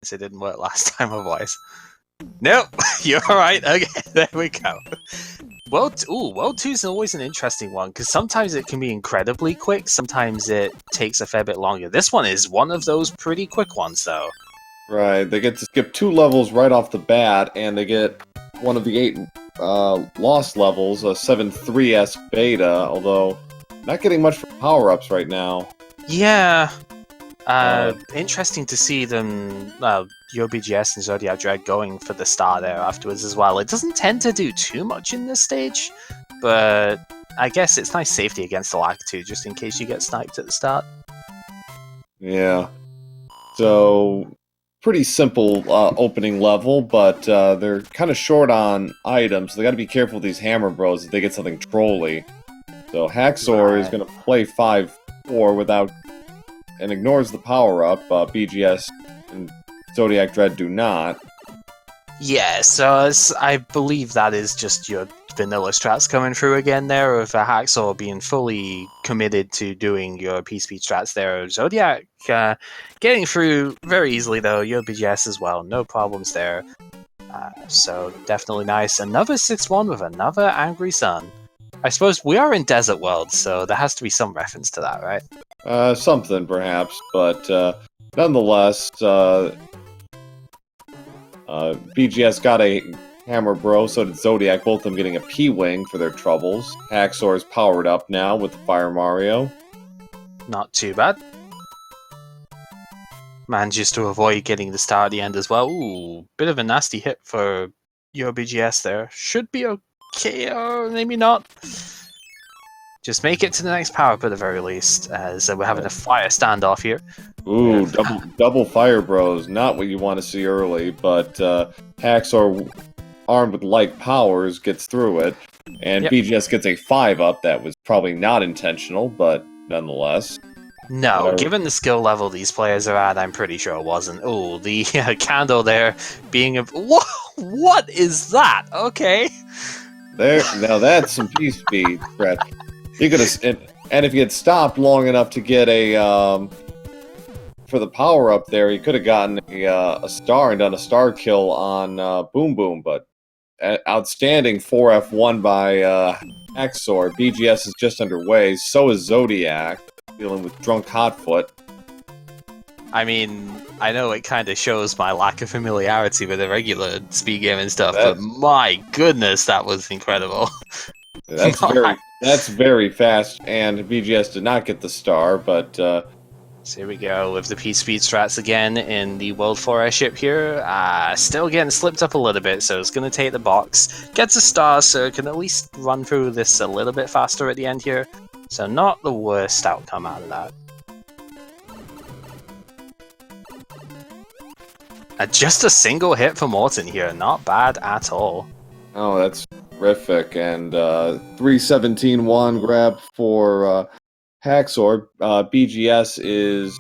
It didn't work last time otherwise. Nope, you're alright. Okay, there we go. World 2 is always an interesting one, because sometimes it can be incredibly quick, sometimes it takes a fair bit longer. This one is one of those pretty quick ones, though. Right, they get to skip 2 levels right off the bat, and they get one of the 8 lost levels, a 7.3-esque beta, although not getting much for power-ups right now. Yeah. Interesting to see them, YoBGS and zodiacdredd going for the star there afterwards as well. It doesn't tend to do too much in this stage, but I guess it's nice safety against the lag too, just in case you get sniped at the start. Yeah. So, pretty simple opening level, but they're kind of short on items, so they gotta be careful with these hammer bros if they get something trolly. So TheHaxor is gonna play 5-4 without... and ignores the power-up. BGS and zodiacdredd do not. Yeah, so I believe that is just your vanilla strats coming through again there, of TheHaxor being fully committed to doing your P-speed strats there. Zodiac getting through very easily though, YoBGS as well, no problems there. So definitely nice. Another 6-1 with another Angry Sun. I suppose we are in Desert World, so there has to be some reference to that, right? Something, perhaps, but nonetheless, BGS got a Hammer Bro, so did Zodiac, both of them getting a P-Wing for their troubles. TheHaxor is powered up now with the Fire Mario. Not too bad. Manages to avoid getting the star at the end as well. Ooh, bit of a nasty hit for YoBGS there. Should be okay, or maybe not. Just make it to the next power up at the very least, as we're having a fire standoff here. Ooh, double Fire Bros. Not what you want to see early, but TheHaxor, armed with light powers, gets through it, and BGS gets a 5-up. That was probably not intentional, but nonetheless. No, given the skill level these players are at, I'm pretty sure it wasn't. Oh, the candle there being a... Whoa, what is that? Okay. There, now that's some P-speed, Brett. You could have, and if you had stopped long enough to get a for the power up there, you could have gotten a star and done a star kill on Boom Boom. But outstanding 4F1 by TheHaxor. BGS is just underway. So is Zodiac, dealing with drunk Hotfoot. I mean, I know it kind of shows my lack of familiarity with the regular speed game and stuff, but my goodness, that was incredible. That's very fast, and BGS did not get the star, but... So here we go with the P-speed strats again in the World 4 airship here. Still getting slipped up a little bit, so it's going to take the box. Gets a star, so it can at least run through this a little bit faster at the end here. So not the worst outcome out of that. Just a single hit for Morton here, not bad at all. Oh, that's terrific, and 317-1 grab for TheHaxor. BGS is,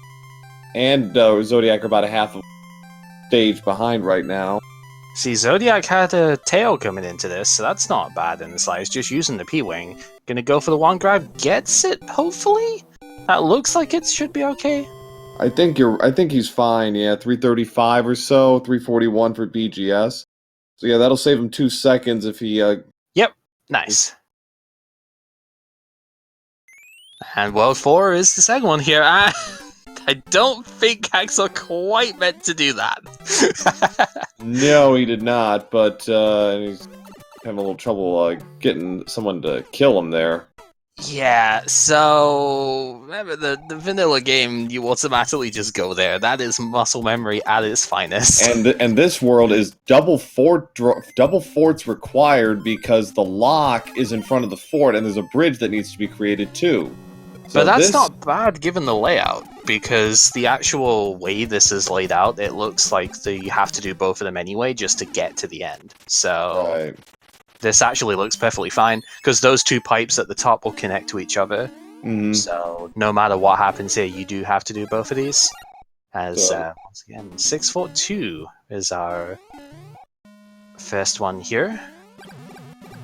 and Zodiac are about a half of stage behind right now. See, Zodiac had a tail coming into this, so that's not bad in the slice, just using the P-Wing. Gonna go for the one grab, gets it, hopefully? That looks like it should be okay. I think he's fine, yeah, 335 or so, 341 for BGS. So yeah, that'll save him 2 seconds if he... Yep, nice. And World 4 is the second one here. I don't think TheHaxor quite meant to do that. No, he did not, but he's having a little trouble getting someone to kill him there. Yeah, so remember the vanilla game, you automatically just go there. That is muscle memory at its finest. And this world is double forts required because the lock is in front of the fort, and there's a bridge that needs to be created too. So but that's not bad given the layout, because the actual way this is laid out, it looks like you have to do both of them anyway just to get to the end. So. Right. This actually looks perfectly fine, because those two pipes at the top will connect to each other. Mm-hmm. So no matter what happens here, you do have to do both of these. As, once again, 642 is our first one here.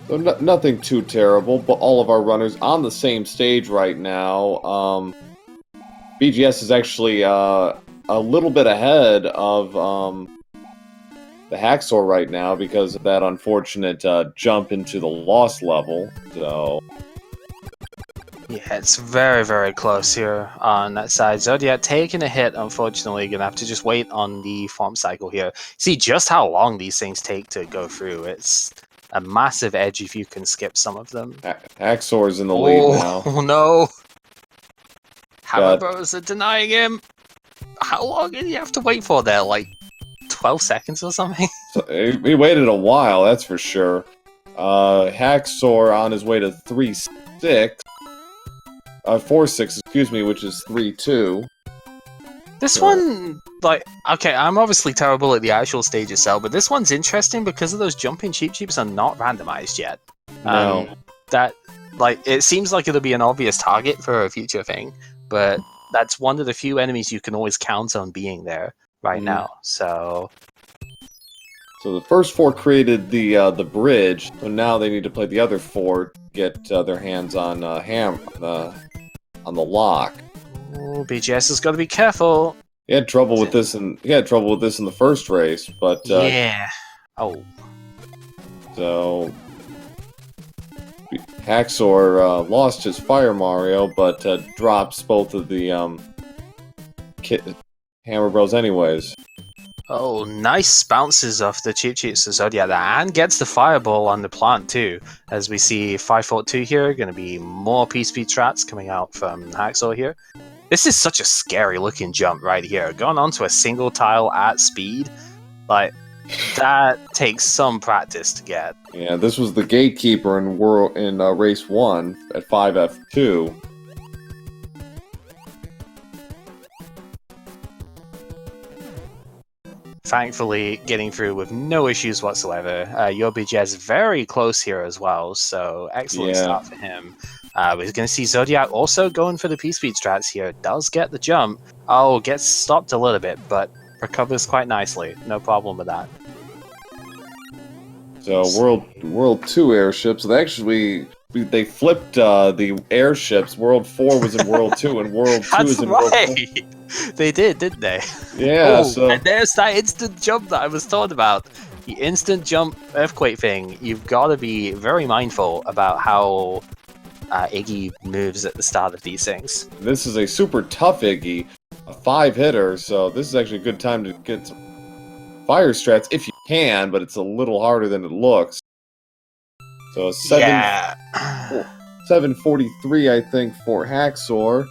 So nothing too terrible, but all of our runners on the same stage right now. BGS is actually a little bit ahead of the Haxor right now because of that unfortunate jump into the lost level. So Yeah, it's very, very close here on that side. Zodiac taking a hit, unfortunately. Gonna have to just wait on the form cycle here. See just how long these things take to go through. It's a massive edge if you can skip some of them. Haxor's in the lead now. Oh, no! Hammer Got- Bros are denying him! How long did you have to wait for there? Like 12 seconds or something? So he waited a while, that's for sure. Haxor on his way to 3-6. 4-6, excuse me, which is 3-2. This one, like, okay, I'm obviously terrible at the actual stage itself, but this one's interesting because of those jumping cheeps are not randomized yet. No. That, like, it seems like it'll be an obvious target for a future thing, but that's one of the few enemies you can always count on being there right now. So the first 4 created the bridge, so now they need to play the other 4 to get their hands on on the lock. oh, BGS has got to be careful. He had trouble with this, in the first race, but Yeah. Oh. so Haxor lost his Fire Mario, but drops both of the Hammer Bros anyways. Oh, nice bounces off the cheats of Zodiac there, and gets the fireball on the plant too. As we see 542 here, going to be more P-Speed strats coming out from Haxor here. This is such a scary looking jump right here. Going onto a single tile at speed, like, that takes some practice to get. Yeah, this was the gatekeeper in race 1 at 5F2. Thankfully, getting through with no issues whatsoever. YoBGS very close here as well, so excellent start for him. We're going to see Zodiac also going for the P-Speed strats here. Does get the jump. Oh, gets stopped a little bit, but recovers quite nicely. No problem with that. So World 2 airships. They flipped the airships. World 4 was in World 2, and World 2 is in World 4. They did, didn't they? Yeah, and there's that instant jump that I was talking about. The instant jump earthquake thing. You've got to be very mindful about how Iggy moves at the start of these things. This is a super tough Iggy, a 5-hitter, so this is actually a good time to get some fire strats if you can, but it's a little harder than it looks. So 743, I think, for Haxor,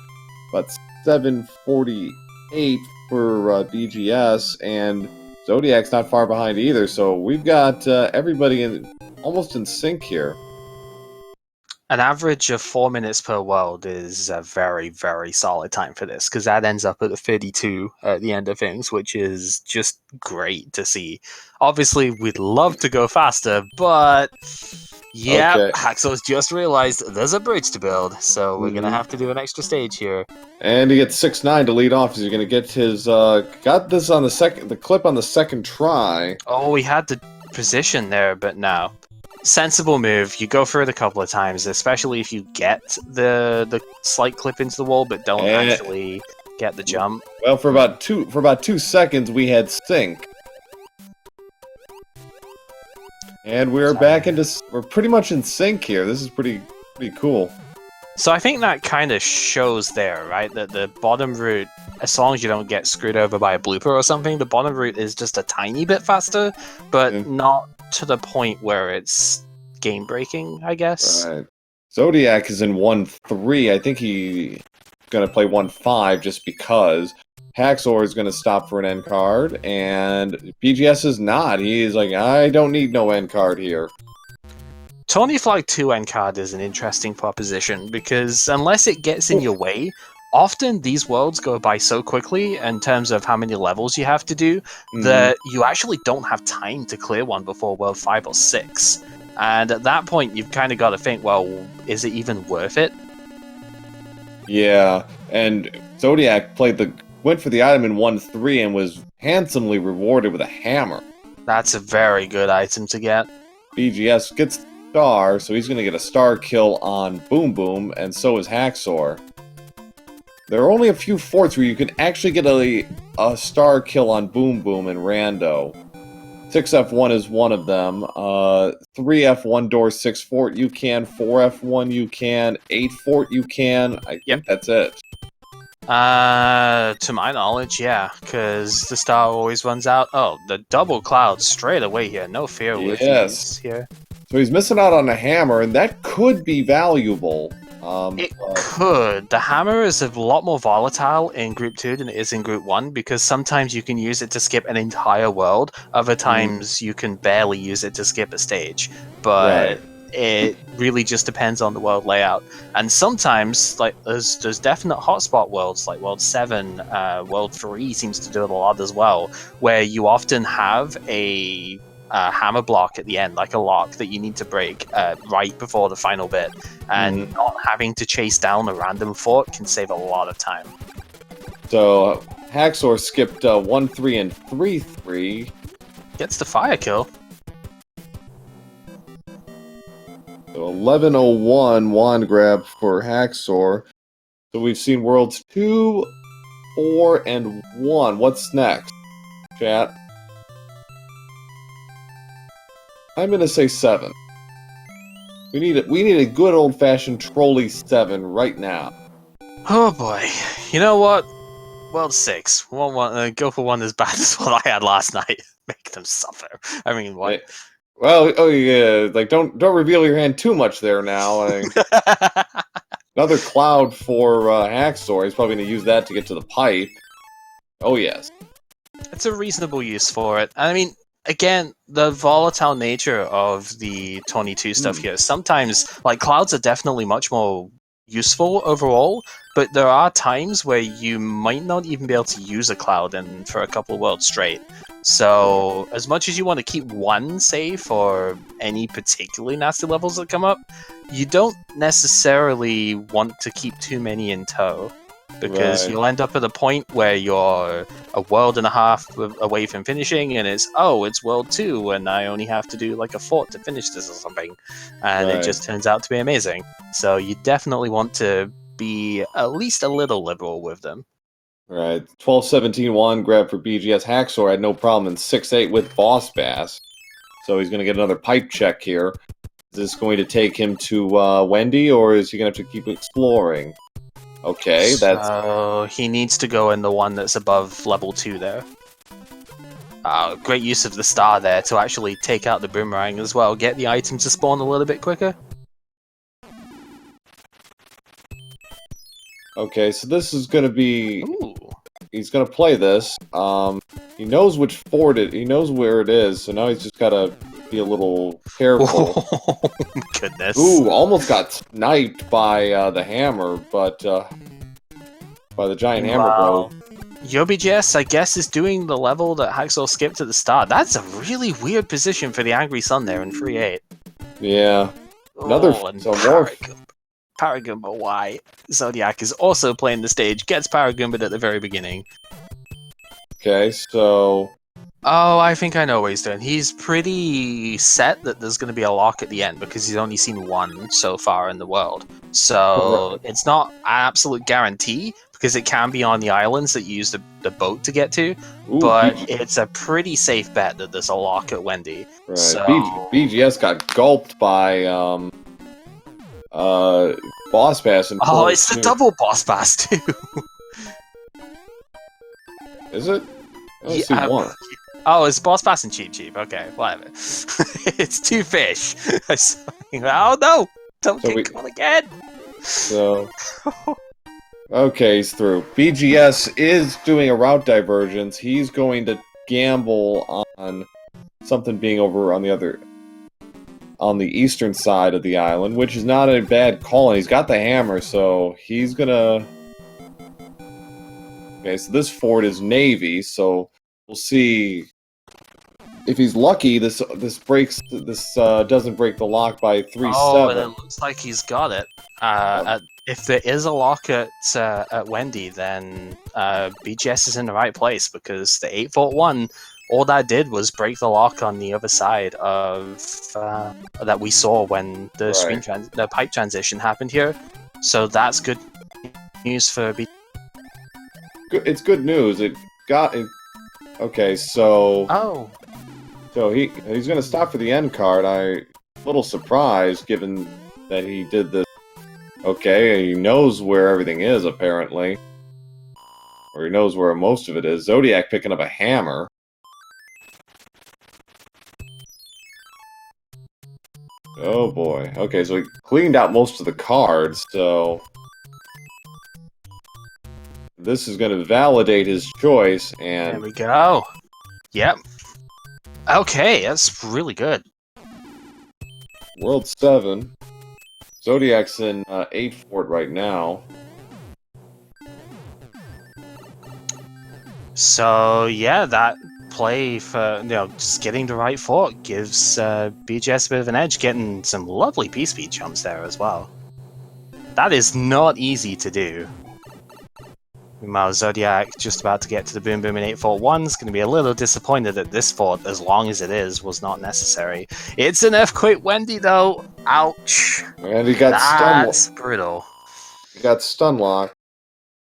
but 748 for BGS, and Zodiac's not far behind either, so we've got everybody almost in sync here. An average of 4 minutes per world is a very, very solid time for this, because that ends up at the 32 at the end of things, which is just great to see. Obviously, we'd love to go faster, but yeah, Okay. Haxor's just realized there's a bridge to build, so we're going to have to do an extra stage here. And he gets 6-9 to lead off. He's going to get his got this on the clip on the second try. Oh, he had the position there, but no. Sensible move. You go for it a couple of times, especially if you get the slight clip into the wall, but don't actually get the jump. Well, for about 2 seconds, we had sync, and we're we're pretty much in sync here. This is pretty cool. So I think that kind of shows there, right? That the bottom route, as long as you don't get screwed over by a blooper or something, the bottom route is just a tiny bit faster, but not to the point where it's game-breaking, I guess. Right. Zodiac is in 1-3. I think he's going to play 1-5 just because. Haxor is going to stop for an end card, and BGS is not. He is like, I don't need no end card here. Tony Flag 2 end card is an interesting proposition, because unless it gets in your way, often these worlds go by so quickly in terms of how many levels you have to do that you actually don't have time to clear one before World 5 or 6. And at that point, you've kind of got to think, well, is it even worth it? Yeah, and Zodiac went for the item in 1-3 and was handsomely rewarded with a hammer. That's a very good item to get. BGS gets the star, so he's going to get a star kill on Boom Boom, and so is Haxor. there are only a few forts where you can actually get a star kill on Boom Boom and Rando. 6F1 is one of them. 3F1 door, 6 fort you can. 4F1 you can. 8 fort you can. I think that's it. To my knowledge, yeah, because the star always runs out. Oh, the double cloud straight away here. No fear with these here. So he's missing out on a hammer, and that could be valuable. It could. The hammer is a lot more volatile in Group 2 than it is in Group 1, because sometimes you can use it to skip an entire world, other times you can barely use it to skip a stage. But it really just depends on the world layout. And sometimes, like, there's definite hotspot worlds, like World 7, World 3 seems to do it a lot as well, where you often have a hammer block at the end, like a lock that you need to break right before the final bit, and not having to chase down a random fort can save a lot of time. So Haxor skipped 1-3 and 3-3. Gets the fire kill. So 1101 wand grab for Haxor. So we've seen worlds 2, 4, and 1. What's next, chat? I'm gonna say 7. We need a good old-fashioned trolley 7 right now. Oh boy. You know what? World 6. Go for one as bad as what I had last night. Make them suffer. I mean, what? Right. Well, oh yeah, like don't reveal your hand too much there now. Another cloud for Haxor. He's probably gonna use that to get to the pipe. Oh yes. It's a reasonable use for it. I mean, again, the volatile nature of the 22 stuff here. Sometimes, like, clouds are definitely much more useful overall, but there are times where you might not even be able to use a cloud for a couple of worlds straight. So, as much as you want to keep one safe for any particularly nasty levels that come up, you don't necessarily want to keep too many in tow. Because you'll end up at a point where you're a world and a half away from finishing, and it's World 2, and I only have to do like a fort to finish this or something. And it just turns out to be amazing. So you definitely want to be at least a little liberal with them. Right. 12-17 wand grab for BGS. Haxor had no problem in 6-8 with Boss Bass. So he's going to get another pipe check here. Is this going to take him to Wendy, or is he going to have to keep exploring? Okay, that's... So he needs to go in the one that's above level 2 there. Great use of the star there to actually take out the boomerang as well. Get the item to spawn a little bit quicker. Okay, so this is going to be... Ooh. He's going to play this. He knows which fort he knows where it is, so now he's just got to be a little careful. Oh, goodness. Ooh, almost got sniped by the hammer, but by the giant hammer bro. YoBGS, I guess, is doing the level that Haxor skipped at the start. That's a really weird position for the Angry Sun there in 3-8. Yeah. Another Paragumba Y. Zodiac is also playing the stage, gets Paragumba at the very beginning. Okay, so... Oh, I think I know what he's doing. He's pretty set that there's going to be a lock at the end because he's only seen one so far in the world. So it's not an absolute guarantee because it can be on the islands that you use the boat to get to. Ooh, but it's a pretty safe bet that there's a lock at Wendy. Right. So... BGS got gulped by Boss Bass. Oh, it's the double Boss Bass too. Is it? I don't see one. Oh, it's Boss Bass and Cheap Cheap. Okay, whatever. It's two fish. Oh no! Don't get caught again! So... Okay, he's through. BGS is doing a route divergence. He's going to gamble on something being over on the eastern side of the island, which is not a bad call, and he's got the hammer, so he's gonna... Okay, so this fort is Navy, so we'll see if he's lucky. This doesn't break the lock by 3-7. Oh, and it looks like he's got it. If there is a lock at Wendy, then BGS is in the right place because the 8-fort one, all that did was break the lock on the other side of that we saw when the the pipe transition happened here. So that's good news for BGS. it's good news. It got it. Okay, so Oh. he's gonna stop for the end card. A little surprised given that he did this. Okay, he knows where everything is apparently, or he knows where most of it is. Zodiac picking up a hammer. Oh boy. Okay, so he cleaned out most of the cards, so this is going to validate his choice, and There we go. Yep. Okay, that's really good. World 7. Zodiac's in 8 fort right now. So yeah, that play for just getting the right fort gives BGS a bit of an edge, getting some lovely P speed jumps there as well. That is not easy to do. Meanwhile, Zodiac just about to get to the Boom Boom in 8 Fort 1 is going to be a little disappointed that this fort, as long as it is, was not necessary. It's an Earthquake Wendy though. Ouch. And he got stun. That's brutal. He got stun locked.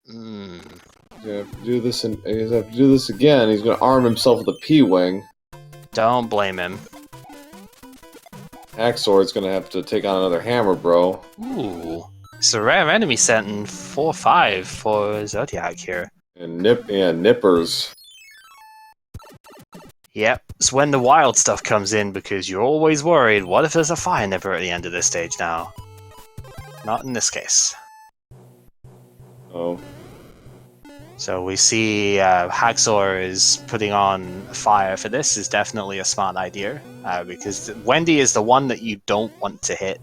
Hmm. He's gonna have to do this, and he's gonna have to do this again. He's gonna arm himself with a P-wing. Don't blame him. TheHaxor's gonna have to take on another hammer, bro. Ooh. It's a rare enemy set in 4-5 for Zodiac here. And nippers. Yep, it's when the wild stuff comes in because you're always worried, what if there's a fire nipper at the end of this stage now? Not in this case. Oh. So we see Haxor is putting on fire for this is definitely a smart idea because Wendy is the one that you don't want to hit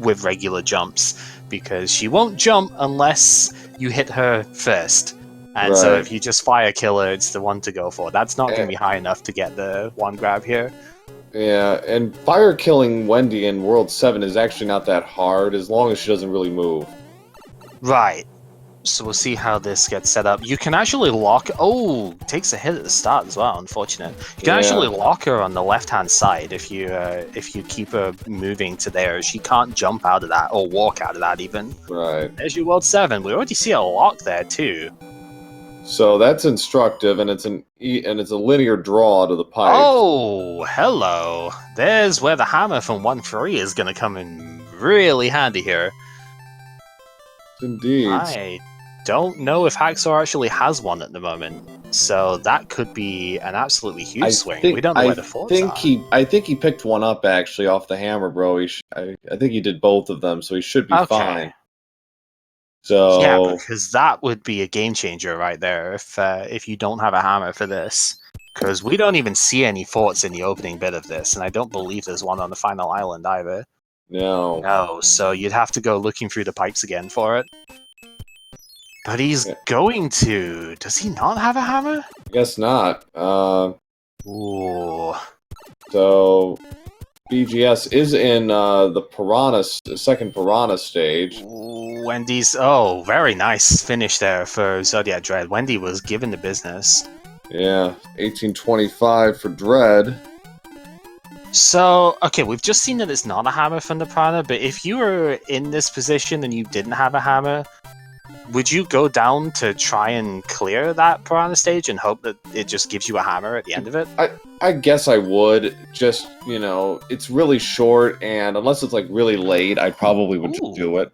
with regular jumps because she won't jump unless you hit her first. And so Right. if you just fire kill her, it's the one to go for. That's not going to be high enough to get the one grab here. Yeah, and fire killing Wendy in World 7 is actually not that hard as long as she doesn't really move. Right. So we'll see how this gets set up. You can actually lock... Oh, takes a hit at the start as well, unfortunate. You can actually lock her on the left-hand side if you keep her moving to there. She can't jump out of that, or walk out of that even. Right. There's your World 7. We already see a lock there too. So that's instructive, and it's a linear draw to the pipe. Oh, hello. There's where the hammer from 1-3 is going to come in really handy here. Indeed. I don't know if Haxor actually has one at the moment, so that could be an absolutely huge swing. We don't know where the forts are. I think he picked one up actually off the hammer, bro. I think he did both of them, so he should be fine. So yeah, because that would be a game changer right there if you don't have a hammer for this. Because we don't even see any forts in the opening bit of this, and I don't believe there's one on the final island either. No. No, so you'd have to go looking through the pipes again for it. But he's going to... Does he not have a hammer? Guess not. Ooh. So BGS is in the second Piranha stage. Wendy's... Oh, very nice finish there for zodiacdredd. Wendy was given the business. Yeah, 1825 for Dredd. So, okay, we've just seen that it's not a hammer from the Piranha, but if you were in this position and you didn't have a hammer, would you go down to try and clear that Piranha stage and hope that it just gives you a hammer at the end of it? I guess I would. Just, it's really short, and unless it's like really late, I probably would just do it.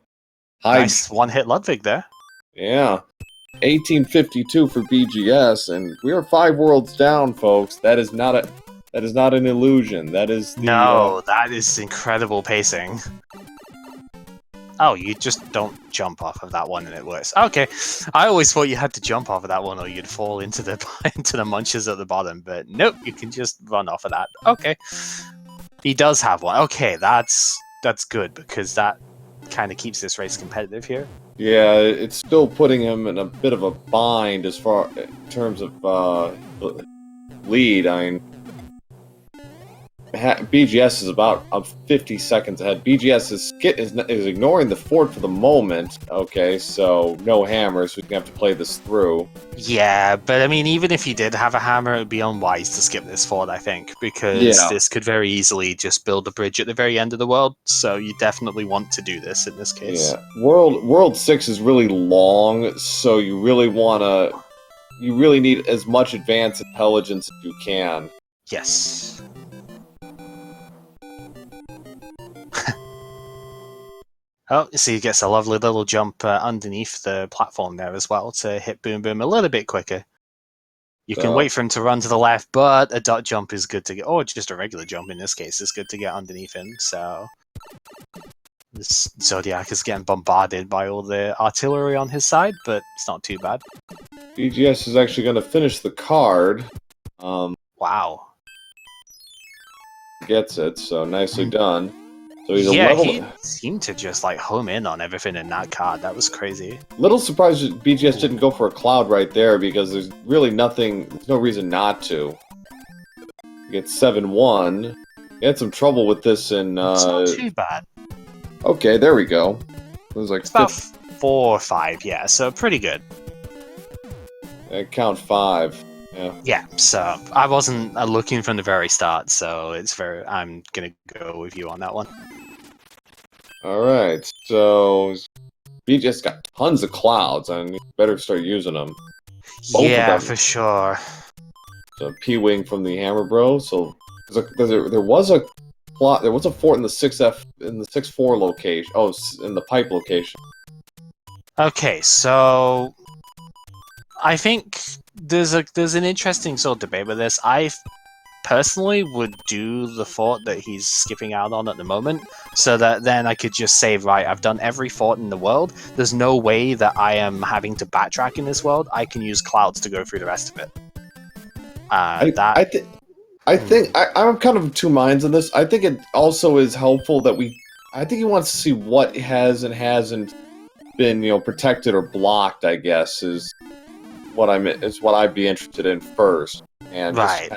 Nice one-hit Ludwig there. Yeah. 1852 for BGS, and we are 5 worlds down, folks. That is not an illusion. That is the, that is incredible pacing. Oh, you just don't jump off of that one and it works. Okay, I always thought you had to jump off of that one or you'd fall into the into the munches at the bottom, but nope, you can just run off of that. Okay, he does have one. Okay, that's good because that kind of keeps this race competitive here. Yeah, it's still putting him in a bit of a bind as far in terms of lead. I mean, BGS is about 50 seconds ahead. BGS is ignoring the fort for the moment. Okay, so no hammer, so we can have to play this through. Yeah, but I mean, even if you did have a hammer, it would be unwise to skip this fort, I think, because this could very easily just build a bridge at the very end of the world. So you definitely want to do this in this case. Yeah, World 6 is really long, so you really need as much advanced intelligence as you can. Yes. Oh, so he gets a lovely little jump underneath the platform there as well to hit Boom Boom a little bit quicker. You can wait for him to run to the left, but a dot jump is good to get, or just a regular jump in this case is good to get underneath him, so... This Zodiac is getting bombarded by all the artillery on his side, but it's not too bad. BGS is actually going to finish the card. Wow. Gets it, so nicely done. So he's he seemed to just like home in on everything in that card. That was crazy. Little surprised that BGS didn't go for a cloud right there because there's really there's no reason not to. You get 7-1. He had some trouble with this in... It's not too bad. Okay, there we go. It was like it's about 4 or 5, yeah, so pretty good. Count 5. Yeah, so I wasn't looking from the very start, so I'm gonna go with you on that one. Alright, so BGS got tons of clouds, and you better start using them. Yeah, for sure. So P-Wing from the Hammer Bro, so there was a fort in the 6-4 location. Oh, in the pipe location. Okay, so I think there's an interesting sort of debate with this. I personally would do the fort that he's skipping out on at the moment, so that then I could just say, right, I've done every fort in the world. There's no way that I am having to backtrack in this world. I can use clouds to go through the rest of it. I'm kind of of two minds on this. I think it also is helpful that I think he wants to see what has and hasn't been, protected or blocked, I guess, is what I'd be interested in first. And right.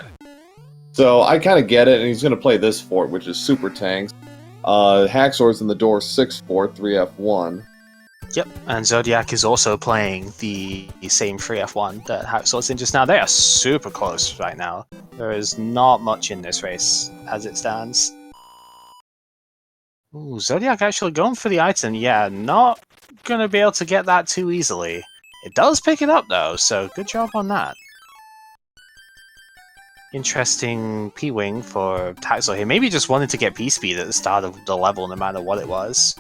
So I kind of get it, and he's going to play this fort, which is Super Tanks. Haxor's in the door 6-4, 3F1. Yep, and Zodiac is also playing the same 3F1 that Haxor's in just now. They are super close right now. There is not much in this race as it stands. Ooh, Zodiac actually going for the item. Yeah, not going to be able to get that too easily. It does pick it up, though, so good job on that. Interesting P-Wing for TheHaxor here. Maybe just wanted to get P-Speed at the start of the level, no matter what it was.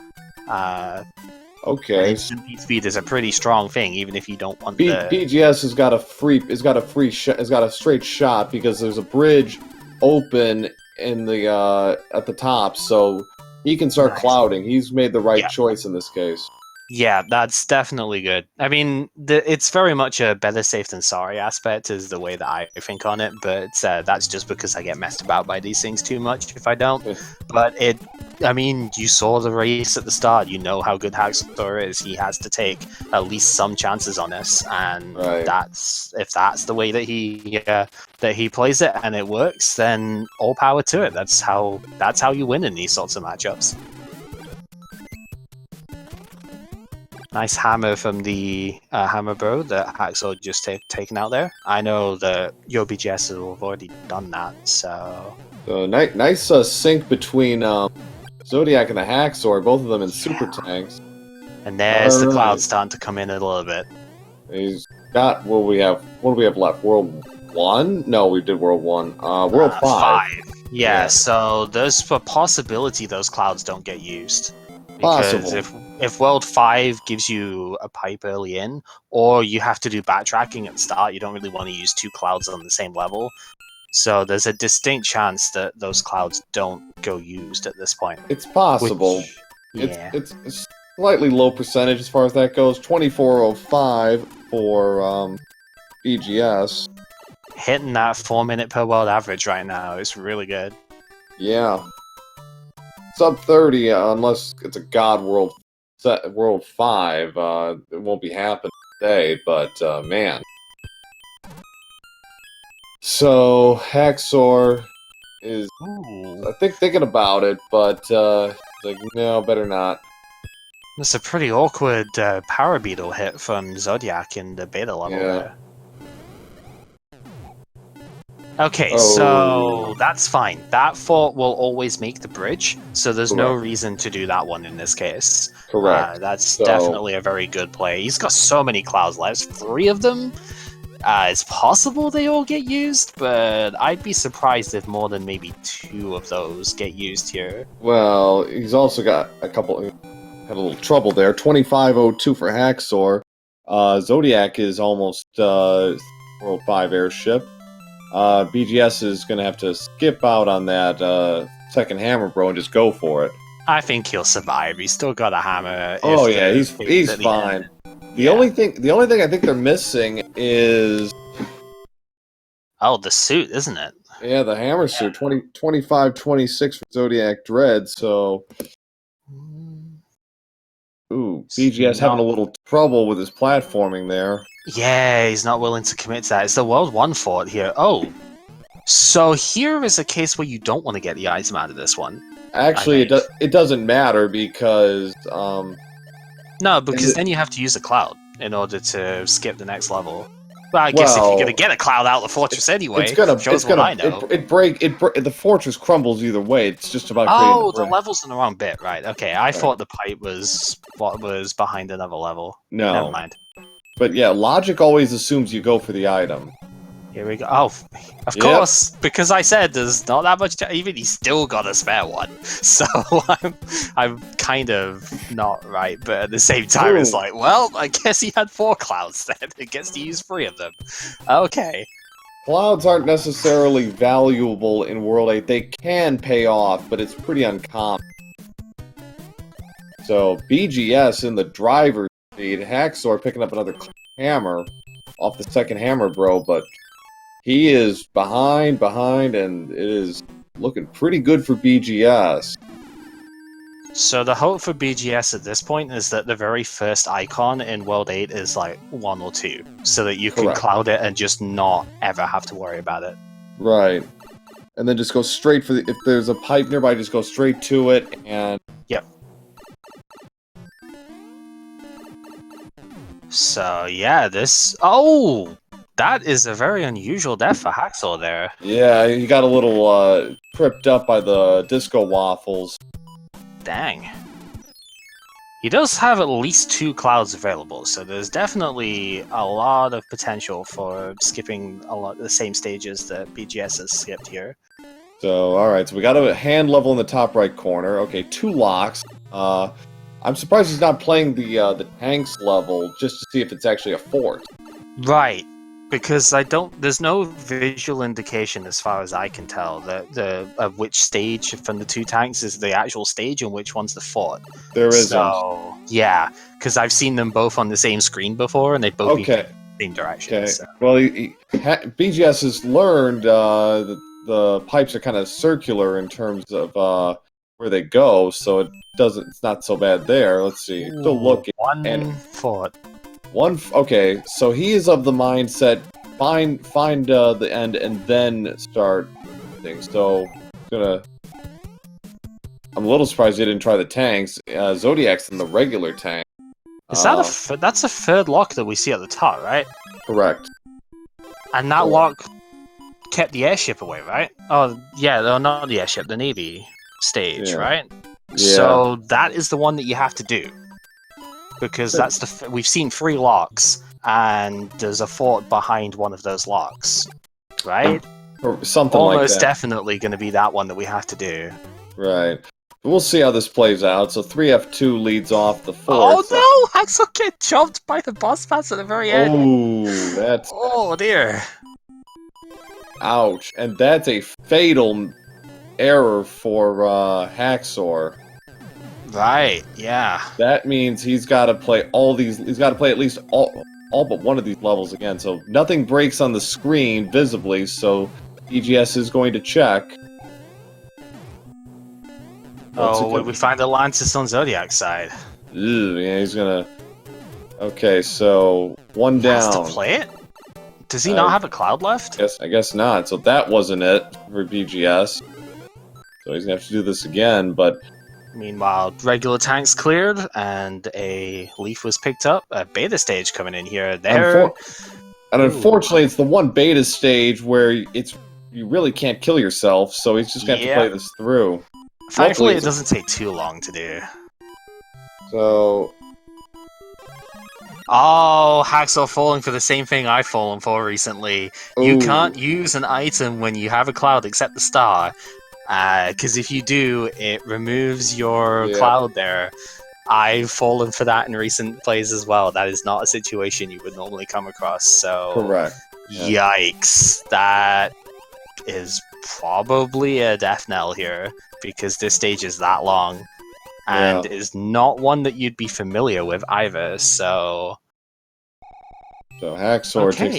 Okay. P-Speed is a pretty strong thing, even if you don't want BGS has got a straight shot because there's a bridge open in the at the top, so he can start clouding. He's made the right choice in this case. Yeah, that's definitely good. I mean, it's very much a better safe than sorry aspect is the way that I think on it, but that's just because I get messed about by these things too much if I don't. But I mean, you saw the race at the start. You know how good TheHaxor is. He has to take at least some chances on this, and if that's the way that he plays it and it works, then all power to it. That's how you win in these sorts of matchups. Nice hammer from the Hammer Bro that Haxor just taken out there. I know that YoBGS have already done that, so... nice sync between Zodiac and the TheHaxor, both of them in Super Tanks. And there's the clouds starting to come in a little bit. He's got, what do we have left? World 1? No, we did World 1. World 5. Yeah, so there's a possibility those clouds don't get used. Possible. Because if World 5 gives you a pipe early in, or you have to do backtracking at the start, you don't really want to use 2 clouds on the same level. So there's a distinct chance that those clouds don't go used at this point. It's possible. It's a slightly low percentage as far as that goes. 2405 for BGS. Hitting that 4 minute per world average right now is really good. Yeah. Sub 30, unless it's a God World 5, it won't be happening today, but man. So, TheHaxor is, Ooh. I think, thinking about it, but it's like, no, better not. That's a pretty awkward power beetle hit from Zodiac in the beta level Yeah. there. Okay, Oh. so that's fine. That fort will always make the bridge, so there's no Correct. reason to do that one in this case. Correct. That's So- definitely a very good play. He's got so many clouds left, 3 of them. It's possible they all get used, but I'd be surprised if more than maybe 2 of those get used here. Well, he's also got a couple. Had a little trouble there. 2502 for HaxOr. Zodiac is almost 405 airship. BGS is going to have to skip out on that second hammer, bro, and just go for it. I think he'll survive. He's still got a hammer. Oh yeah, he's fine. The only thing I think they're missing is the suit, isn't it? yeah, the hammer suit. 25-26 for zodiacdredd. So, ooh, BGS having a little trouble with his platforming there. Yeah, he's not willing to commit to that. It's the World 1 fort here. Oh, so here is a case where you don't want to get the item out of this one. Actually, it doesn't matter because no, because then you have to use a cloud in order to skip the next level. Well, I guess if you're gonna get a cloud out of the fortress anyway, the fortress crumbles either way. It's just about creating the level's in the wrong bit, right? Okay, I thought the pipe was what was behind another level. No, never mind. But yeah, logic always assumes you go for the item. Here we go. Oh, of course, because I said there's not that much. Even he's still got a spare one, so I'm kind of not right. But at the same time, it's like, well, I guess he had 4 clouds then. He gets to use 3 of them. Okay. Clouds aren't necessarily valuable in World 8. They can pay off, but it's pretty uncommon. So BGS in the driver's seat, HaxOr picking up another hammer off the second hammer, bro, but he is behind, and it is looking pretty good for BGS. So the hope for BGS at this point is that the very first icon in World 8 is like 1 or 2, so that you can cloud it and just not ever have to worry about it. Right. And then just go straight for if there's a pipe nearby, just go straight to it, and... Yep. So, yeah, this... Oh! That is a very unusual death for HaxOr there. Yeah, he got a little tripped up by the disco waffles. Dang. He does have at least 2 clouds available, so there's definitely a lot of potential for skipping a lot of the same stages that BGS has skipped here. So, alright, so we got a hand level in the top right corner. Okay, 2 locks. I'm surprised he's not playing the tanks level just to see if it's actually a fort. Right. Because there's no visual indication, as far as I can tell, that which stage from the 2 tanks is the actual stage and which one's the fort. There isn't. So, yeah, because I've seen them both on the same screen before, and they've both been in the same direction. Okay. So. Well, BGS has learned that the pipes are kind of circular in terms of where they go, so it's not so bad there. Let's see. Still looking. 1 fort. Okay, so he is of the mindset, find the end and then start things. So, I'm a little surprised he didn't try the tanks. Zodiac's in the regular tank. Is that that's a 3rd lock that we see at the top, right? Correct. And that lock kept the airship away, right? Oh, yeah, no, not the airship, the Navy stage, right? Yeah. So that is the one that you have to do. Because that's we've seen 3 locks, and there's a fort behind one of those locks, right? Or something Almost like that. definitely going to be that one that we have to do. Right. We'll see how this plays out. So 3F2 leads off the fort. Oh no! HaxOr get jumped by the boss pass at the very end. Oh, that's... Oh dear. Ouch. And that's a fatal error for HaxOr. Right, yeah. That means he's got to play he's got to play at least all but one of these levels again. So nothing breaks on the screen visibly, so BGS is going to check. We find Atlantis on Zodiac's side. Ew, yeah, he's gonna... Okay, so 1 down. Has to play it? Does he not have a cloud left? I guess not. So that wasn't it for BGS. So he's gonna have to do this again, but Meanwhile, regular tanks cleared, and a leaf was picked up. A beta stage coming in here. There. Unfortunately, it's the one beta stage where you really can't kill yourself, so he's just gonna have to play this through. Thankfully, it doesn't take too long to do. So... Oh, Haxor falling for the same thing I've fallen for recently. Ooh. You can't use an item when you have a cloud except the star. Because if you do, it removes your cloud there. I've fallen for that in recent plays as well. That is not a situation you would normally come across, so... Correct. Yeah. Yikes. That is probably a death knell here, because this stage is that long, and is not one that you'd be familiar with either, so... So Haxor takes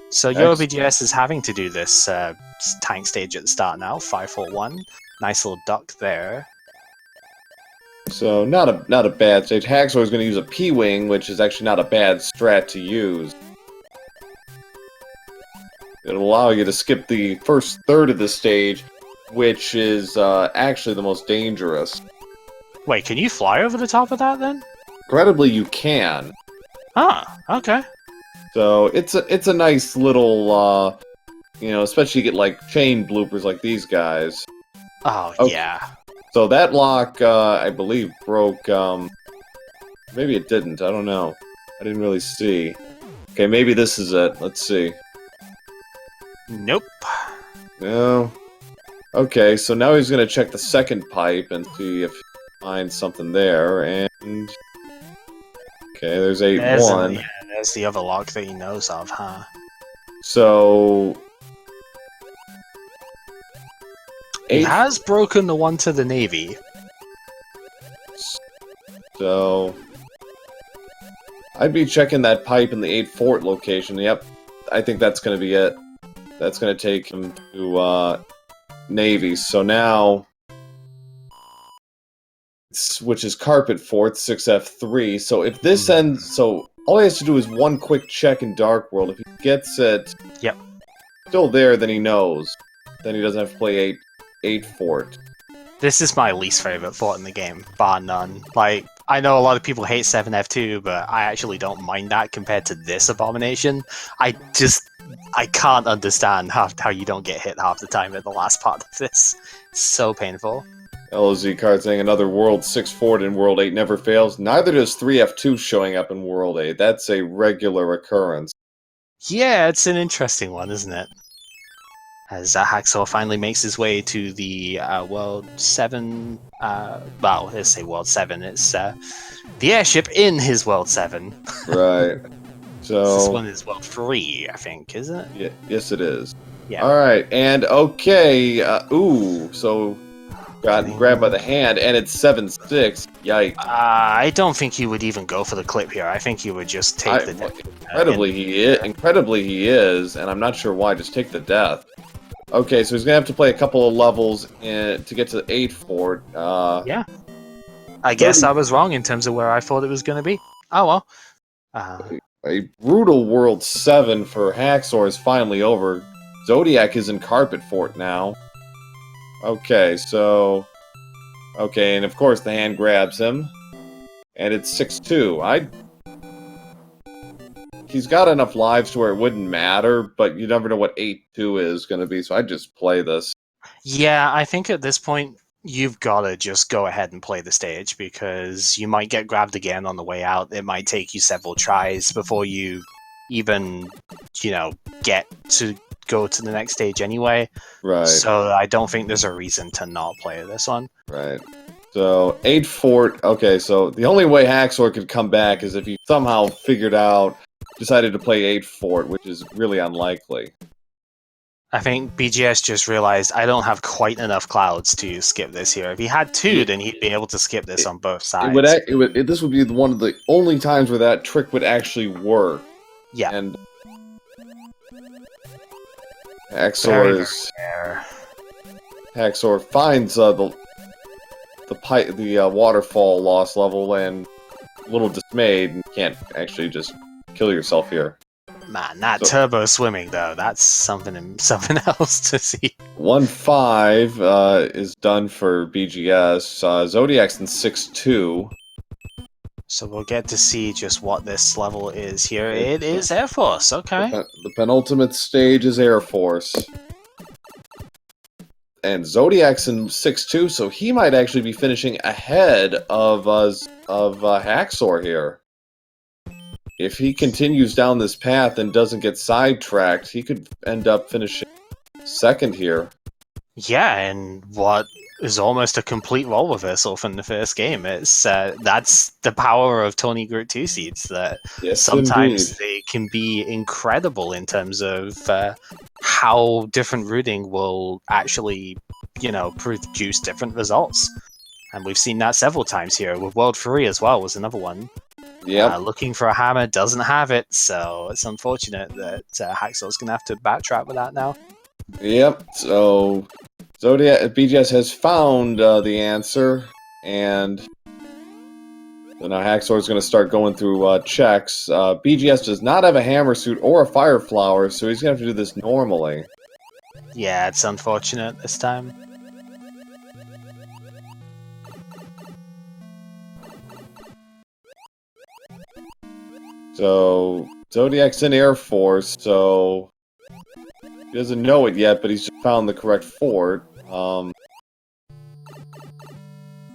So YoBGS is having to do this tank stage at the start now, 5-4-1. Nice little duck there. So not a bad stage. Haxor is going to use a P-Wing, which is actually not a bad strat to use. It'll allow you to skip the first third of the stage, which is actually the most dangerous. Wait, can you fly over the top of that then? Incredibly, you can. Ah, okay. So it's a nice little, especially you get like chain bloopers like these guys. Oh, yeah. So that lock, I believe, broke. Maybe it didn't. I don't know. I didn't really see. Okay, maybe this is it. Let's see. Nope. No. Okay, so now he's gonna check the second pipe and see if he finds something there. And okay, there's 8-1. There's the other lock that he knows of, huh? So he has broken the one to the Navy. So I'd be checking that pipe in the 8 fort location. Yep, I think that's going to be it. That's going to take him to Navy. So now, which is Carpet Fort, 6F3. So if this ends, so all he has to do is one quick check in Dark World. If he gets it still there, then he knows. Then he doesn't have to play 8 fort. This is my least favorite fort in the game, bar none. Like, I know a lot of people hate 7F2, but I actually don't mind that compared to this abomination. I can't understand how you don't get hit half the time at the last part of this. It's so painful. LOZ card saying another World 6 fort in World 8 never fails. Neither does 3F2 showing up in World 8. That's a regular occurrence. Yeah, it's an interesting one, isn't it? As Haxor finally makes his way to the World 7... well, let's say World 7. It's the airship in his World 7. Right. So this one is World 3, I think, is it? Yeah, yes, it is. Yeah. Alright, and okay. So got grabbed by the hand, and it's 7-6. Yikes. I don't think he would even go for the clip here. I think he would just take the death. Incredibly he is, and I'm not sure why. Just take the death. Okay, so he's gonna have to play a couple of levels to get to the 8 fort. Yeah. I guess I was wrong in terms of where I thought it was gonna be. Oh well. A brutal World 7 for Haxor is finally over. Zodiac is in Carpet Fort now. Okay, so... Okay, and of course the hand grabs him. And it's 6-2. He's got enough lives to where it wouldn't matter, but you never know what 8-2 is going to be, so I'd just play this. Yeah, I think at this point, you've got to just go ahead and play the stage, because you might get grabbed again on the way out. It might take you several tries before you even, get to go to the next stage anyway. Right. So I don't think there's a reason to not play this one. Right. So, 8 fort. Okay, so the only way Haxor could come back is if he somehow decided to play 8 fort, which is really unlikely. I think BGS just realized I don't have quite enough clouds to skip this here. If he had 2, then he'd be able to skip this on both sides. This would be one of the only times where that trick would actually work. Yeah. And Haxor finds the waterfall loss level and a little dismayed and can't actually just kill yourself here. Man, that So- turbo swimming though, that's something else to see. 1-5 is done for BGS. Zodiac's in 6-2. So we'll get to see just what this level is here. It is Air Force, okay. The penultimate stage is Air Force. And Zodiac's in 6-2, so he might actually be finishing ahead of Haxor here. If he continues down this path and doesn't get sidetracked, he could end up finishing second here. Yeah, and what is almost a complete role reversal from the first game. It's that's the power of Tony Group 2 seeds, that Yes, sometimes indeed. they can be incredible in terms of how different routing will actually, produce different results. And we've seen that several times here. With World 3 as well was another one. Yep. Looking for a hammer, doesn't have it, so it's unfortunate that Haxor's going to have to backtrack with that now. Yep. So Zodiac BGS has found the answer, and so now Haxor is going to start going through checks. BGS does not have a hammer suit or a fire flower, so he's going to have to do this normally. Yeah, it's unfortunate this time. So Zodiac's in Air Force, so he doesn't know it yet, but he's just found the correct fort.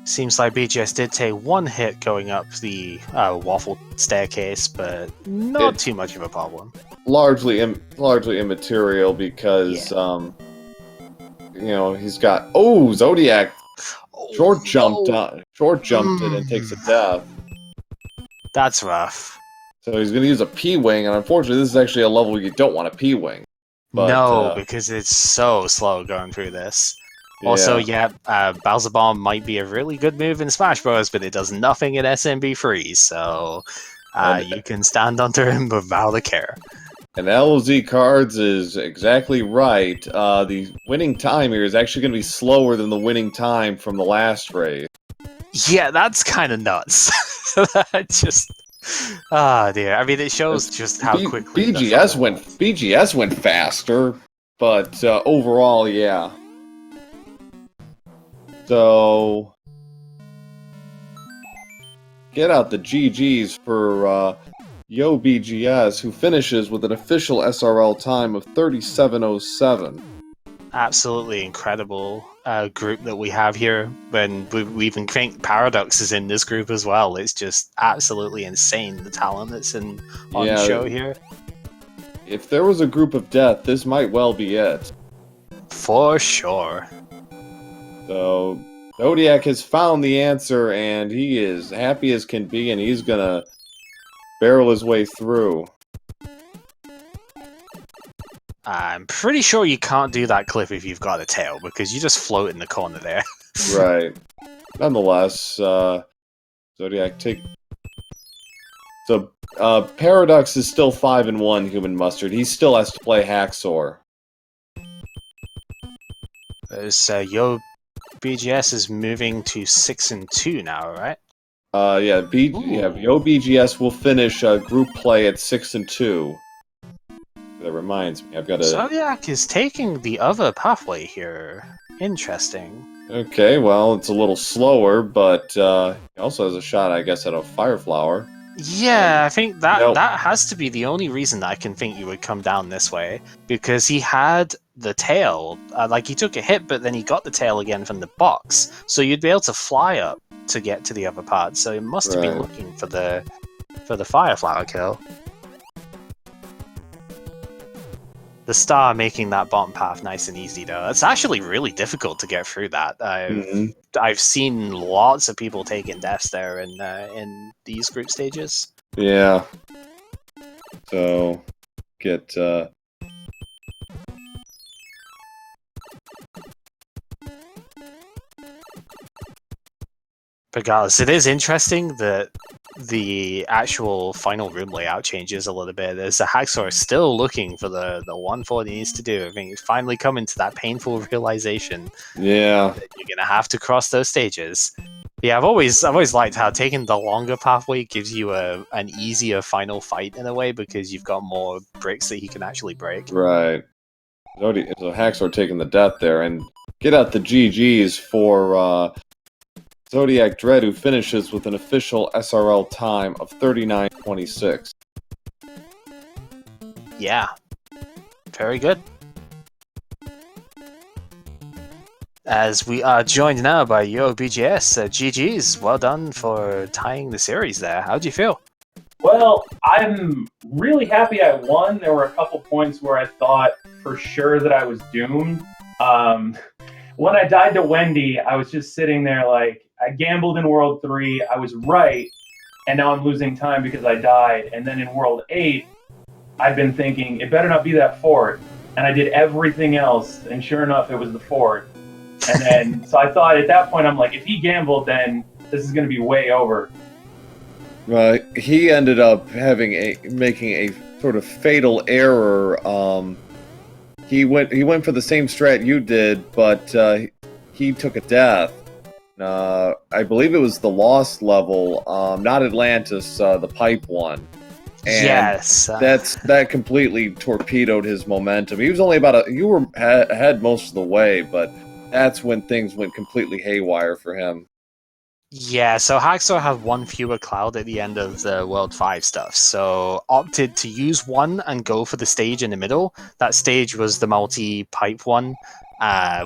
Seems like BGS did take one hit going up the waffle staircase, but not too much of a problem. Largely immaterial because he's got Zodiac short jumped it and takes a death. That's rough. So he's going to use a P-Wing, and unfortunately this is actually a level you don't want a P-Wing. No, because it's so slow going through this. Also, Bowser Bomb might be a really good move in Smash Bros, but it does nothing in SMB3, so you can stand under him without a care. And LOZ Cards is exactly right. The winning time here is actually going to be slower than the winning time from the last raid. Yeah, that's kind of nuts. That just... dear. I mean, it shows just how quickly BGS went faster, but overall, yeah. So get out the GGs for YoBGS, who finishes with an official SRL time of 37:07. Absolutely incredible group that we have here. When we even think Paradox is in this group as well. It's just absolutely insane, the talent that's on show here. If there was a group of death, this might well be it. For sure. So Zodiac has found the answer, and he is happy as can be, and he's gonna barrel his way through. I'm pretty sure you can't do that clip if you've got a tail, because you just float in the corner there. Right. Nonetheless, Zodiac take... So, Paradox is still 5-1, Human Mustard. He still has to play Haxor. YoBGS is moving to 6-2 now, right? YoBGS will finish group play at 6-2. That reminds me, I've got to... Zodiac is taking the other pathway here. Interesting. Okay, well, it's a little slower, but he also has a shot, I guess, at a Fire Flower. Yeah, I think that has to be the only reason that I can think you would come down this way, because he had the tail. He took a hit, but then he got the tail again from the box, so you'd be able to fly up to get to the other part. So he must have been looking for the Fire Flower kill. The star making that bottom path nice and easy, though. It's actually really difficult to get through that. I've seen lots of people taking deaths there in these group stages. Yeah. So, get... Regardless, it is interesting that the actual final room layout changes a little bit. As the Haxor is still looking for the one thing he needs to do. I think he's finally coming to that painful realization. Yeah. That you're going to have to cross those stages. Yeah, I've always liked how taking the longer pathway gives you an easier final fight in a way because you've got more bricks that he can actually break. Right. So Haxor taking the death there, and get out the GGs for zodiacdredd, who finishes with an official SRL time of 39:26. Yeah, very good. As we are joined now by YoBGS, GG's, well done for tying the series there. How do you feel? Well, I'm really happy I won. There were a couple points where I thought for sure that I was doomed. When I died to Wendy, I was just sitting there like, I gambled in World 3, I was right, and now I'm losing time because I died. And then in World 8, I've been thinking, it better not be that fort. And I did everything else, and sure enough, it was the fort. And then, so I thought at that point, I'm like, if he gambled, then this is going to be way over. He ended up making a sort of fatal error. He went for the same strat you did, but he took a death. I believe it was the Lost level, not Atlantis, the pipe one. And yes, that completely torpedoed his momentum. He was only you were ahead most of the way, but that's when things went completely haywire for him. Yeah, so HaXor had one fewer cloud at the end of the World 5 stuff, so opted to use one and go for the stage in the middle. That stage was the multi-pipe one,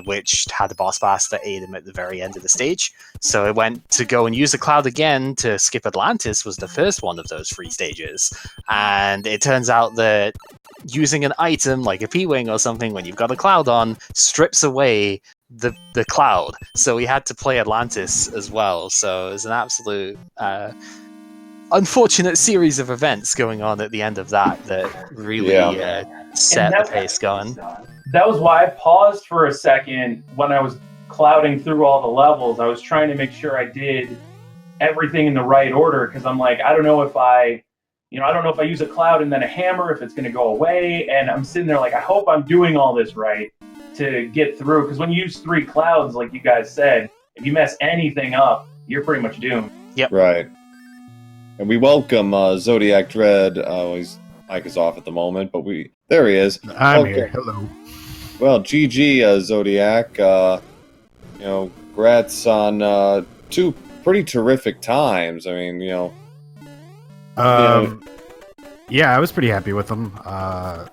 which had a boss bass that ate him at the very end of the stage. So it went to go and use the cloud again to skip Atlantis was the first one of those 3 stages. And it turns out that using an item like a P-Wing or something when you've got a cloud on strips away the cloud, so we had to play Atlantis as well. So it was an absolute unfortunate series of events going on at the end of that really set the pace going. That was why I paused for a second when I was clouding through all the levels. I was trying to make sure I did everything in the right order, because I'm like, I don't know if I use a cloud and then a hammer, if it's going to go away. And I'm sitting there like, I hope I'm doing all this right to get through, because when you use 3 clouds, like you guys said, if you mess anything up, you're pretty much doomed. Yep. Right. And we welcome zodiacdredd. His mic is off at the moment, but there he is. I'm here. Hello. Well, GG, Zodiac. Congrats on 2 pretty terrific times. I mean, yeah, I was pretty happy with them. I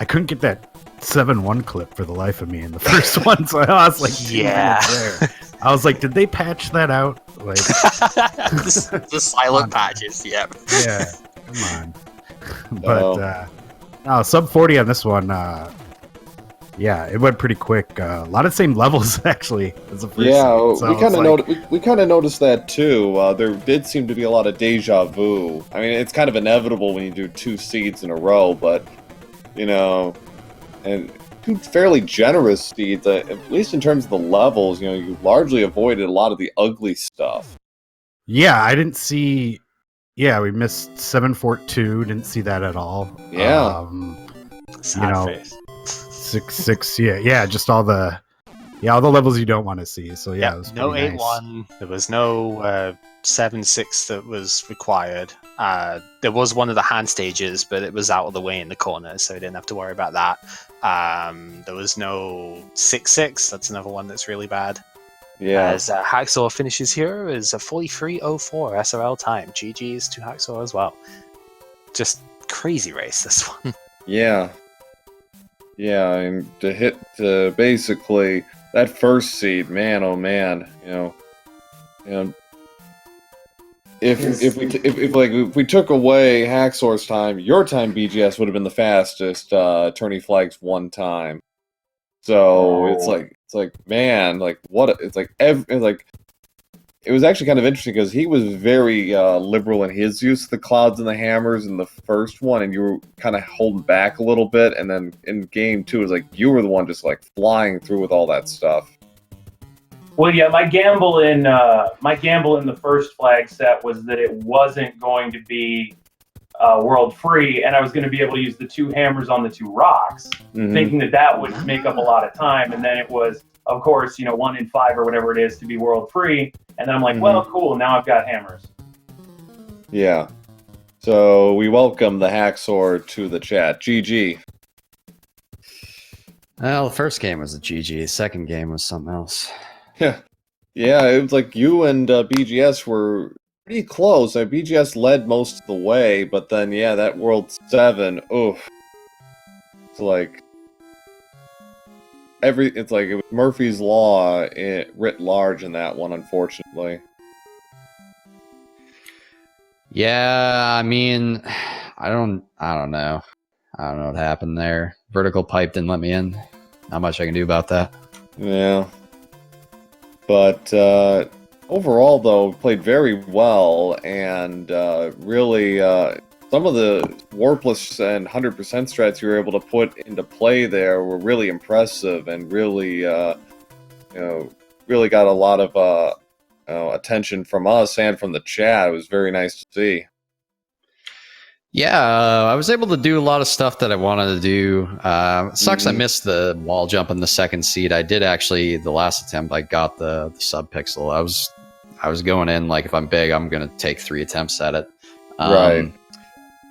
couldn't get that 7-1 clip for the life of me in the first one, so I was like, yeah. There. I was like, did they patch that out? Like the silent patches, yep. Yeah, come on. But sub 40 on this one. Yeah, it went pretty quick. A lot of same levels actually as the first. Yeah, so we kind of noticed that too. There did seem to be a lot of deja vu. I mean, it's kind of inevitable when you do 2 seeds in a row, but and 2 fairly generous seeds, at least in terms of the levels. You largely avoided a lot of the ugly stuff. Yeah, I didn't see. Yeah, we missed 7 Fort 2. Didn't see that at all. Yeah. Face. 6. Yeah, just all the levels you don't want to see. So yeah, it was no 8-1. Nice. There was no 7-6 that was required. There was one of the hand stages, but it was out of the way in the corner, so I didn't have to worry about that. There was no 6-6. That's another one that's really bad. Yeah. As HaXor finishes here is a 43.04 SRL time. GG's to HaXor as well. Just crazy race, this one. Yeah. Yeah, and to hit basically that first seed, man, oh man, if we took away Haxor's time, your time BGS would have been the fastest tourney flags one time. So it's like man, like what it's like it was actually kind of interesting because he was very liberal in his use of the clouds and the hammers in the first one, and you were kind of holding back a little bit, and then in game 2 it was like you were the one just like flying through with all that stuff. Well, yeah, my gamble in the first flag set was that it wasn't going to be world free, and I was going to be able to use the 2 hammers on the 2 rocks, thinking that would make up a lot of time. And then it was, of course, 1 in 5 or whatever it is to be world free. And then I'm like, well, cool, now I've got hammers. Yeah. So we welcome the Haxor to the chat. GG. Well, the first game was a GG. The second game was something else. Yeah. Yeah, it was like you and BGS were pretty close. BGS led most of the way, but then, yeah, that World 7, oof. It's like... It's like it was Murphy's Law writ large in that one, unfortunately. Yeah, I mean, I don't know. I don't know what happened there. Vertical pipe didn't let me in. Not much I can do about that. Yeah. But overall, though, played very well, and really, some of the Warpless and 100% strats you were able to put into play there were really impressive, and really, really got a lot of attention from us and from the chat. It was very nice to see. Yeah, I was able to do a lot of stuff that I wanted to do. Sucks I missed the wall jump in the second seed. I did actually, the last attempt, I got the sub-pixel. I was going in like, if I'm big, I'm going to take 3 attempts at it. Right.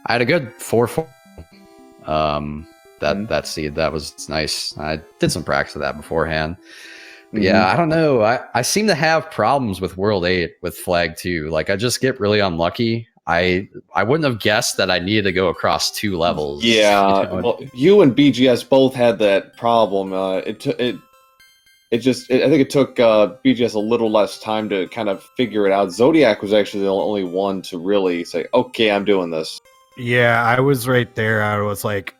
I had a good 4-4. That seed, that was nice. I did some practice of that beforehand. But yeah, I don't know. I seem to have problems with World 8 with Flag 2. Like, I just get really unlucky. I wouldn't have guessed that I needed to go across 2 levels. Yeah, well, you and BGS both had that problem. I think it took BGS a little less time to kind of figure it out. Zodiac was actually the only one to really say, okay, I'm doing this. Yeah, I was right there. I was like,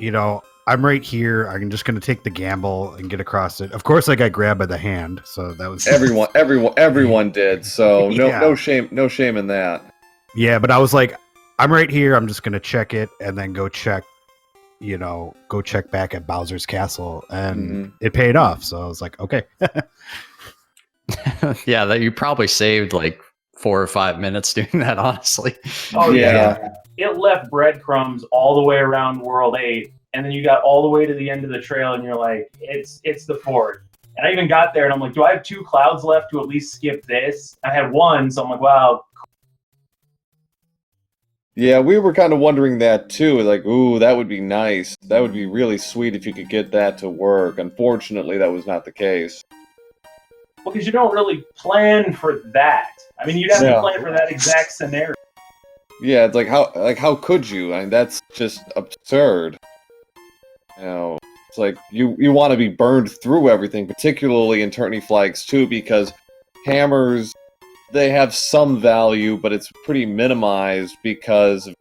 I'm right here. I'm just going to take the gamble and get across it. Of course, I got grabbed by the hand, so that was everyone did. So Yeah. no shame in that. Yeah, but I was like, I'm right here. I'm just going to check it and then go check back at Bowser's Castle, and it paid off. So I was like, okay. Yeah, that you probably saved like 4 or 5 minutes doing that, honestly. Oh Yeah. It left breadcrumbs all the way around World 8, and then you got all the way to the end of the trail, and you're like, it's the fort. And I even got there, and I'm like, do I have 2 clouds left to at least skip this? I had 1, so I'm like, wow. Yeah, we were kind of wondering that too. Like, ooh, that would be nice. That would be really sweet if you could get that to work. Unfortunately, that was not the case. Well, because you don't really plan for that. I mean, you'd have to plan for that exact scenario. Yeah, it's like how could you? I mean, that's just absurd. It's like you want to be burned through everything, particularly in tourney flags too, because hammers, they have some value, but it's pretty minimized because of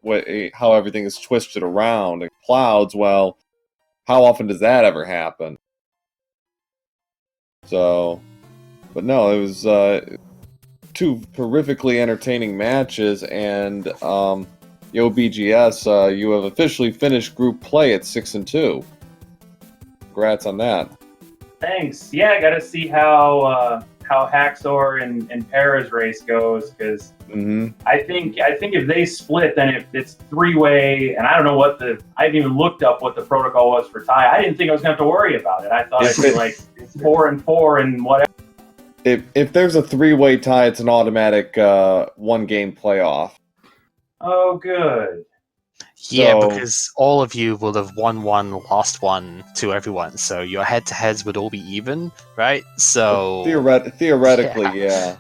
how everything is twisted around. And clouds, well, how often does that ever happen? So, but no, it was 2 horrifically entertaining matches, and YoBGS, you have officially finished group play at 6-2. Congrats on that. Thanks. Yeah, I got to see how Haxor and Para's race goes, because I think if they split, then it's 3-way, and I don't know I haven't even looked up what the protocol was for tie. I didn't think I was going to have to worry about it. I thought it'd be like 4-4 and whatever. If there's a 3-way tie, it's an automatic 1-game playoff. Oh, good. Yeah, So- because all of you will have won 1, lost 1 to everyone, so your head-to-heads would all be even, right? So Theoretically, yeah.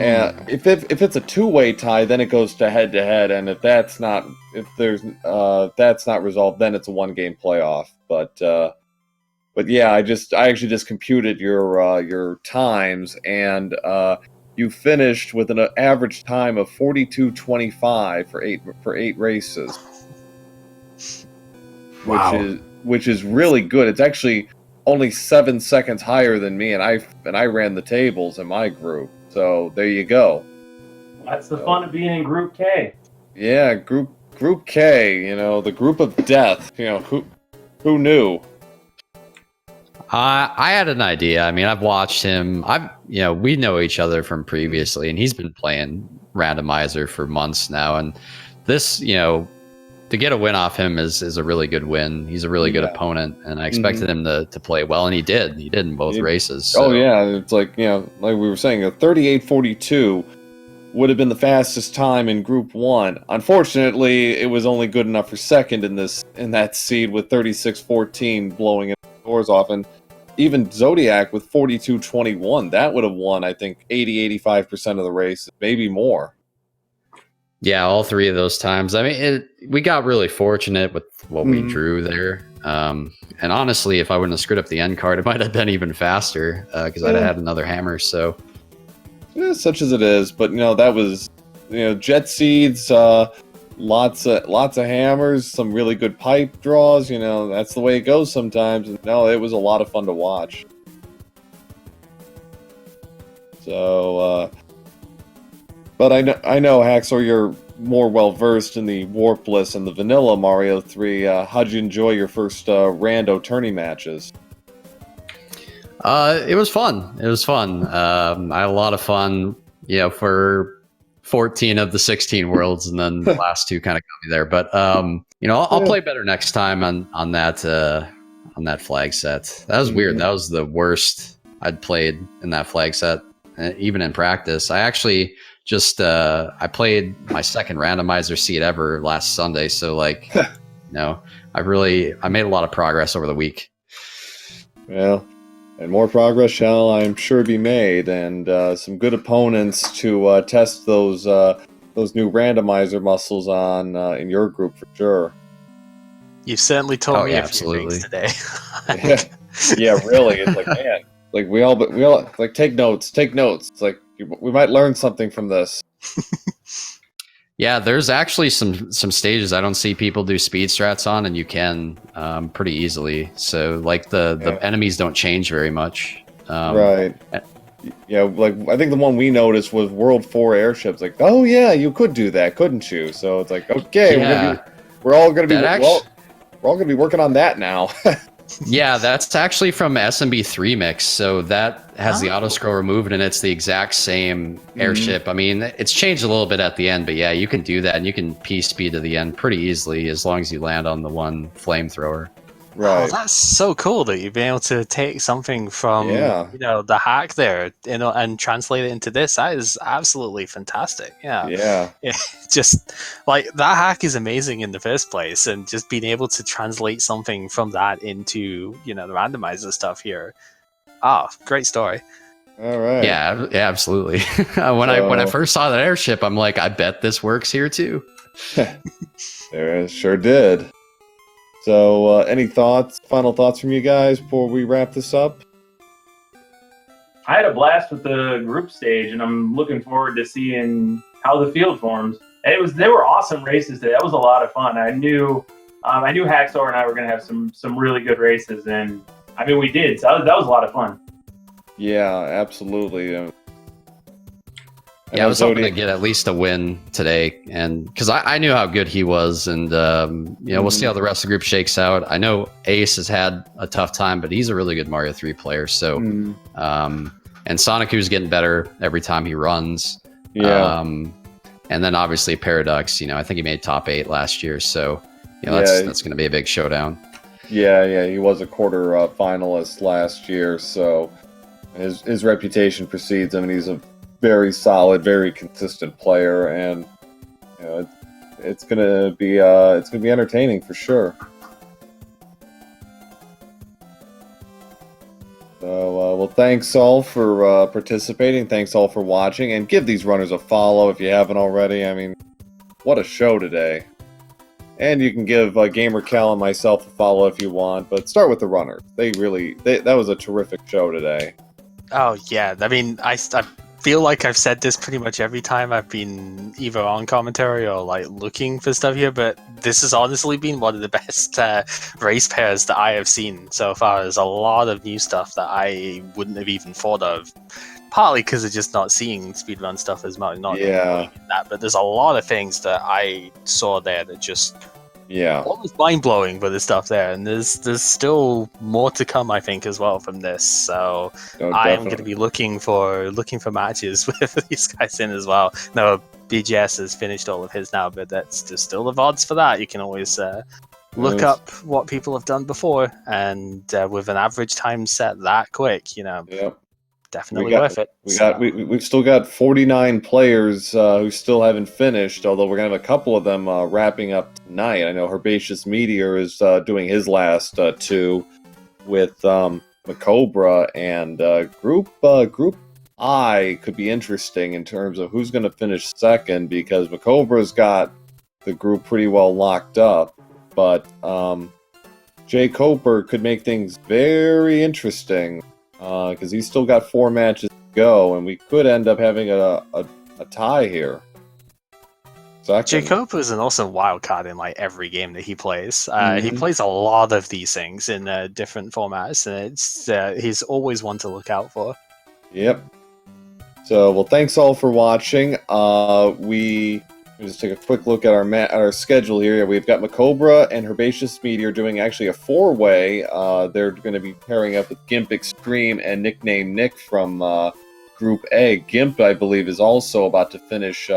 And if it's a 2-way tie, then it goes to head-to-head, and if that's not resolved, then it's a 1-game playoff. But yeah, I actually just computed your times, and you finished with an average time of 42:25 for 8 races. Wow. Which is really good. It's actually only 7 seconds higher than me, and I ran the tables in my group. So there you go. That's the fun of being in Group K. Yeah, Group K. The group of death. Who knew? I had an idea. I mean, I've watched him. We know each other from previously, and he's been playing Randomizer for months now. And this, doing to get a win off him is a really good win. He's a really good opponent, and I expected him to play well, and he did. He did in both races. So. Oh yeah, it's like like we were saying, a 38:42 would have been the fastest time in Group 1. Unfortunately, it was only good enough for second in that seed with 36:14 blowing the doors off, and even Zodiac with 42:21, that would have won, I think, 80-85% of the race, maybe more. Yeah, all three of those times. I mean, we got really fortunate with what we drew there. And honestly, if I wouldn't have screwed up the end card, it might have been even faster because I'd have had another hammer. So, yeah, such as it is. But that was jet seeds, lots of hammers, some really good pipe draws. That's the way it goes sometimes. And no, it was a lot of fun to watch. So. But I know, Haxor, you're more well-versed in the Warpless and the vanilla Mario 3. How'd you enjoy your first rando tourney matches? It was fun. I had a lot of fun, for 14 of the 16 worlds, and then the last two kind of got me there. But, I'll play better next time on that flag set. That was weird. That was the worst I'd played in that flag set, even in practice. I actually... I played my second randomizer seed ever last Sunday. So I made a lot of progress over the week. Well, and more progress shall, I'm sure, be made, and some good opponents to test those new randomizer muscles on in your group for sure. You've certainly told me a few things today. Yeah, really. It's like, man, like we all like take notes. It's like we might learn something from this. Yeah, there's actually some stages I don't see people do speed strats on, and you can pretty easily. So the enemies don't change very much. Right. Yeah, like I think the one we noticed was World 4 airships. Like, oh yeah, you could do that, couldn't you? So it's like, okay, we're all gonna be working on that now. Yeah, that's actually from SMB3 mix. So that has the auto scroll removed, and it's the exact same airship. I mean, it's changed a little bit at the end, but yeah, you can do that, and you can P-speed to the end pretty easily as long as you land on the one flamethrower. Right. Oh, that's so cool that you've been able to take something from the hack there, and translate it into this. That is absolutely fantastic. Yeah. Just like that hack is amazing in the first place, and just being able to translate something from that into the randomizer stuff here. Great story. All right. Yeah, absolutely. When I first saw that airship, I'm like, I bet this works here too. There, sure did. So, any final thoughts from you guys before we wrap this up? I had a blast with the group stage, and I'm looking forward to seeing how the field forms. They were awesome races today. That was a lot of fun. I knew Haxor and I were going to have some really good races, and I mean we did. So that was a lot of fun. Yeah, absolutely. I was hoping to get at least a win today, and because I knew how good he was, and we'll see how the rest of the group shakes out. I know Ace has had a tough time, but he's a really good Mario 3 player. So, and Sonicu's getting better every time he runs. Yeah. And then obviously Paradox. I think he made top 8 last year, so that's going to be a big showdown. Yeah, he was a quarter finalist last year, so his reputation precedes him, and he's a very solid, very consistent player, and it's gonna be entertaining for sure. So, well, thanks all for participating. Thanks all for watching, and give these runners a follow if you haven't already. I mean, what a show today! And you can give Gamer Cal and myself a follow if you want, but start with the runners. That was a terrific show today. Oh yeah, I mean, I feel like I've said this pretty much every time I've been either on commentary or looking for stuff here, but this has honestly been one of the best race pairs that I have seen so far. There's a lot of new stuff that I wouldn't have even thought of, partly because of just not seeing speedrun stuff as much, that, but there's a lot of things that I saw there that just almost mind-blowing with the stuff there, and there's still more to come, I think, as well from this. So I am going to be looking for matches with these guys in as well. Now, BGS has finished all of his now, but there's still the VODs for that. You can always look Yes. up what people have done before, and with an average time set that quick, Yep. definitely worth it. We've still got 49 players who still haven't finished, although we're gonna have a couple of them wrapping up tonight. I know Herbaceous Meteor is doing his last 2 with Macobra, and Group I could be interesting in terms of who's gonna finish second, because Macobra's got the group pretty well locked up, but Jay Coper could make things very interesting. Because he's still got 4 matches to go, and we could end up having a tie here. Jacob is an awesome wild card in like every game that he plays. He Mhm. plays a lot of these things in different formats, and he's always one to look out for. Yep. So, well, thanks all for watching. Let me just take a quick look at our schedule here. We've got Macobra and Herbaceous Meteor doing actually a 4-way. They're going to be pairing up with Gimp Extreme and Nickname Nick from Group A. Gimp, I believe, is also about to finish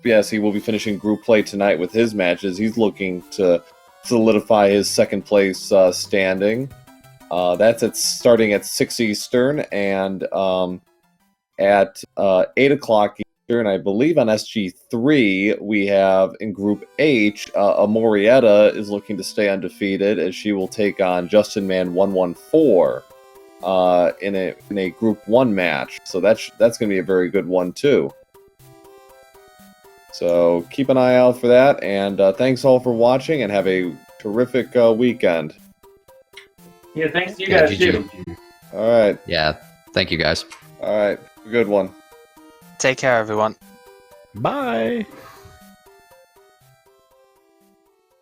Yes, he will be finishing group play tonight with his matches. He's looking to solidify his second place standing. That's starting at 6 Eastern, and at 8 o'clock Eastern, I believe on SG3, we have in Group H, Amorietta is looking to stay undefeated as she will take on Justin Man 114 in a Group 1 match. So that's going to be a very good one, too. So keep an eye out for that, and thanks all for watching, and have a terrific weekend. Yeah, thanks to you guys, too. All right. Yeah, thank you guys. All right. Good one. Take care, everyone. Bye.